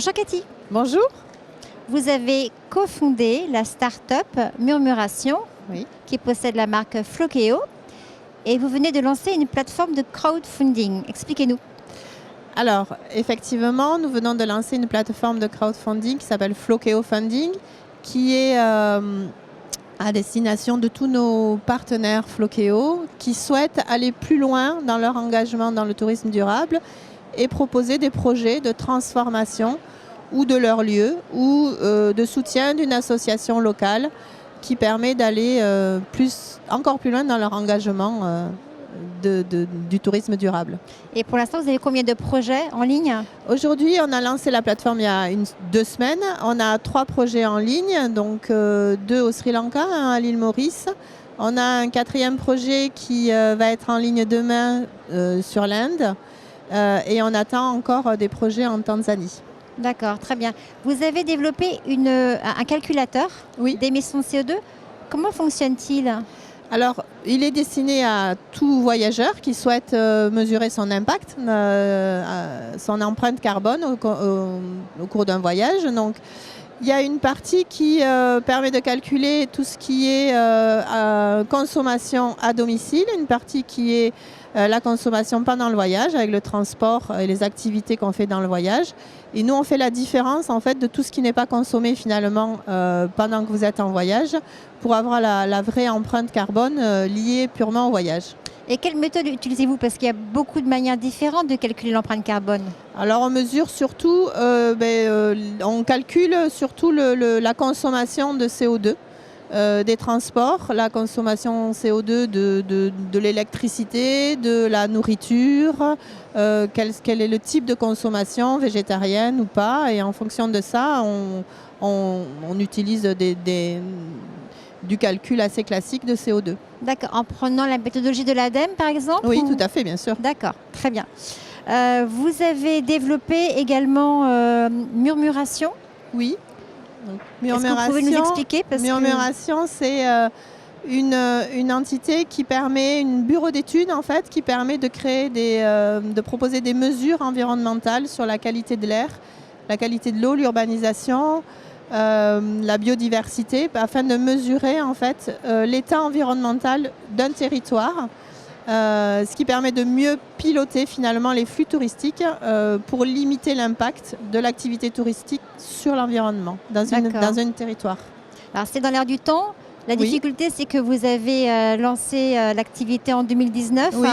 Bonjour Cathy. Bonjour. Vous avez cofondé la start-up Murmuration, Oui. qui possède la marque Flokeo, et vous venez de lancer une plateforme de crowdfunding. Expliquez-nous. Alors, effectivement, nous venons de lancer une plateforme de crowdfunding qui s'appelle Flokeo Funding, qui est à destination de tous nos partenaires Flokeo qui souhaitent aller plus loin dans leur engagement dans le tourisme durable et proposer des projets de transformation ou de leur lieu ou de soutien d'une association locale qui permet d'aller encore plus loin dans leur engagement du tourisme durable. Et pour l'instant, vous avez combien de projets en ligne? Aujourd'hui, on a lancé la plateforme il y a 2 semaines. On a 3 projets en ligne, donc 2 au Sri Lanka, 1 à l'île Maurice. On a un 4e projet qui va être en ligne demain sur l'Inde. Et on attend encore des projets en Tanzanie. D'accord, très bien. Vous avez développé un calculateur d'émissions de CO2. Comment fonctionne-t-il? Alors, il est destiné à tout voyageur qui souhaite mesurer son impact, son empreinte carbone au cours d'un voyage. Donc, il y a une partie qui permet de calculer tout ce qui est consommation à domicile, une partie qui est la consommation pendant le voyage avec le transport et les activités qu'on fait dans le voyage. Et nous, on fait la différence en fait de tout ce qui n'est pas consommé finalement pendant que vous êtes en voyage pour avoir la vraie empreinte carbone liée purement au voyage. Et quelle méthode utilisez-vous? Parce qu'il y a beaucoup de manières différentes de calculer l'empreinte carbone. Alors on mesure surtout, on calcule surtout la consommation de CO2 des transports, la consommation CO2 de l'électricité, de la nourriture, quel est le type de consommation, végétarienne ou pas. Et en fonction de ça, on utilise du calcul assez classique de CO2. D'accord, en prenant la méthodologie de l'ADEME par exemple? Oui, tout à fait, bien sûr. D'accord, très bien. Vous avez développé également Murmuration? Oui. Est-ce que vous pouvez nous expliquer? Murmuration, c'est une entité qui permet, une bureau d'études en fait, qui permet de créer de proposer des mesures environnementales sur la qualité de l'air, la qualité de l'eau, l'urbanisation, la biodiversité, afin de mesurer en fait l'état environnemental d'un territoire, ce qui permet de mieux piloter finalement les flux touristiques pour limiter l'impact de l'activité touristique sur l'environnement dans un territoire. Alors c'est dans l'air du temps. La difficulté, c'est que vous avez lancé l'activité en 2019. Oui.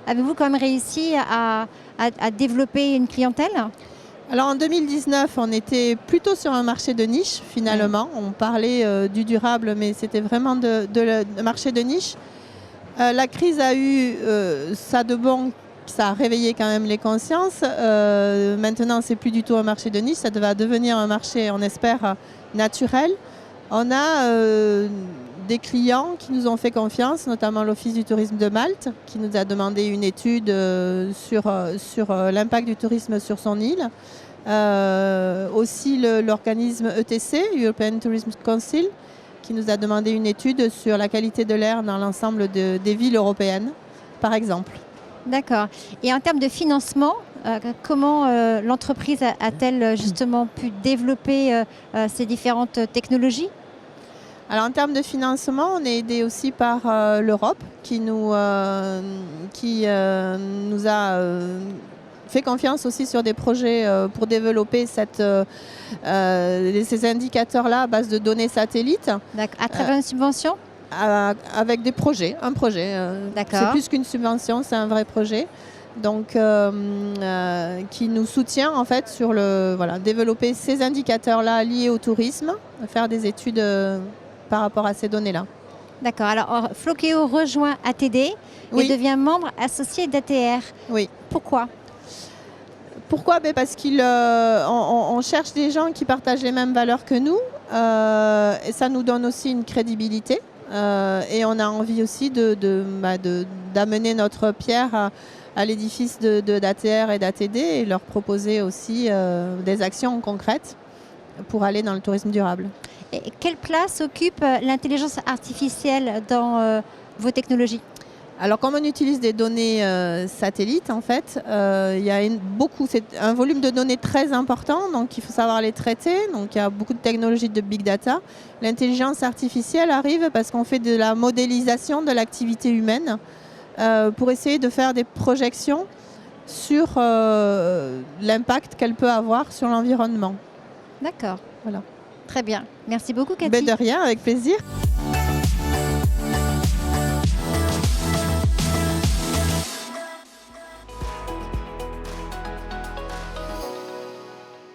Avez-vous quand même réussi à développer une clientèle? Alors en 2019, on était plutôt sur un marché de niche finalement. On parlait du durable, mais c'était vraiment de marché de niche. La crise a eu ça de bon, ça a réveillé quand même les consciences. Maintenant, c'est plus du tout un marché de niche, ça va devenir un marché, on espère, naturel. On a des clients qui nous ont fait confiance, notamment l'Office du tourisme de Malte, qui nous a demandé une étude sur l'impact du tourisme sur son île. Aussi l'organisme ETC, European Tourism Council, qui nous a demandé une étude sur la qualité de l'air dans l'ensemble des villes européennes, par exemple. D'accord. Et en termes de financement, comment l'entreprise a-t-elle justement pu développer ces différentes technologies? Alors en termes de financement, on est aidé aussi par l'Europe qui nous a fait confiance aussi sur des projets pour développer ces indicateurs-là à base de données satellites. À travers une subvention? Avec des projets, un projet. C'est plus qu'une subvention, c'est un vrai projet. Donc, qui nous soutient en fait sur développer ces indicateurs-là liés au tourisme, faire des études par rapport à ces données-là. D'accord. Alors, Flokeo rejoint ATD et devient membre associé d'ATR. Oui. Pourquoi? Pourquoi? Parce qu'on cherche des gens qui partagent les mêmes valeurs que nous et ça nous donne aussi une crédibilité et on a envie aussi d'amener notre pierre à l'édifice d'ATR et d'ATD et leur proposer aussi des actions concrètes pour aller dans le tourisme durable. Et quelle place occupe l'intelligence artificielle dans vos technologies? Alors, comme on utilise des données satellites, en fait, il y a c'est un volume de données très important, donc il faut savoir les traiter. Donc, il y a beaucoup de technologies de big data. L'intelligence artificielle arrive parce qu'on fait de la modélisation de l'activité humaine pour essayer de faire des projections sur l'impact qu'elle peut avoir sur l'environnement. D'accord. Voilà. Très bien. Merci beaucoup, Cathy. Ben de rien, avec plaisir.